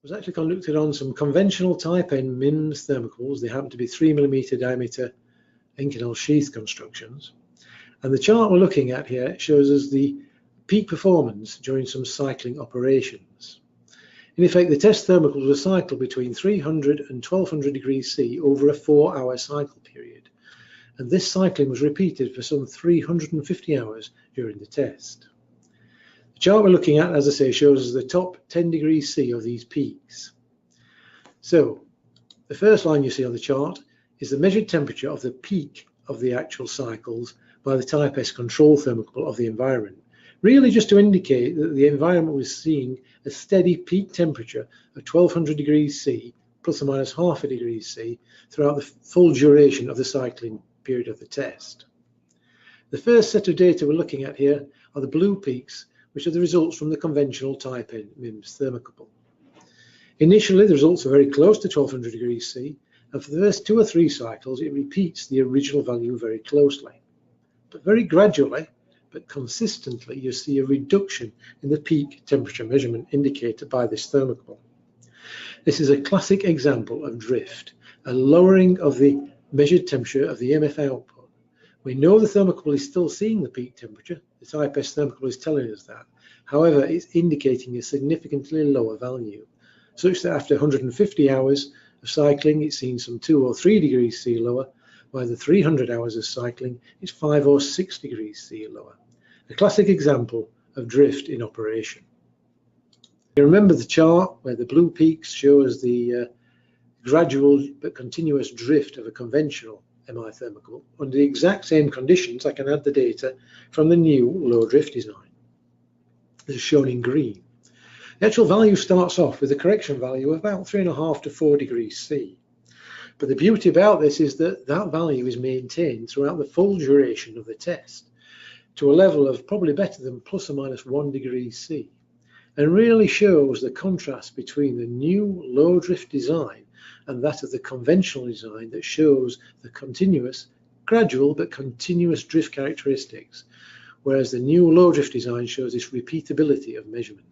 was actually conducted on some conventional type N MIMS thermocouples. They happen to be 3mm diameter Inconel sheath constructions. And the chart we're looking at here shows us the peak performance during some cycling operations. In effect, the test thermocouples were cycled between 300 and 1200 degrees C over a 4-hour cycle period. And this cycling was repeated for some 350 hours during the test. The chart we're looking at, as I say, shows us the top 10 degrees C of these peaks. So the first line you see on the chart is the measured temperature of the peak of the actual cycles by the Type S control thermocouple of the environment, really just to indicate that the environment was seeing a steady peak temperature of 1200 degrees C plus or minus half a degree C throughout the full duration of the cycling period of the test. The first set of data we're looking at here are the blue peaks, which are the results from the conventional Type N MIMS thermocouple. Initially, the results are very close to 1200 degrees C, and for the first 2 or 3 cycles, it repeats the original value very closely. But very gradually, but consistently, you see a reduction in the peak temperature measurement indicated by this thermocouple. This is a classic example of drift, a lowering of the measured temperature of the MF output. We know the thermocouple is still seeing the peak temperature. The Type S thermocouple is telling us that. However, it's indicating a significantly lower value, such that after 150 hours of cycling, it's seen some 2 or 3 degrees C lower, while the 300 hours of cycling is 5 or 6 degrees C lower. A classic example of drift in operation. You remember the chart where the blue peaks shows the gradual but continuous drift of a conventional MI thermocouple. Under the exact same conditions, I can add the data from the new low drift design. This is shown in green. The actual value starts off with a correction value of about 3.5 to 4 degrees C. But the beauty about this is that that value is maintained throughout the full duration of the test to a level of probably better than plus or minus 1 degree C, and really shows the contrast between the new low drift design and that of the conventional design that shows the continuous, gradual but continuous drift characteristics, whereas the new low drift design shows this repeatability of measurement.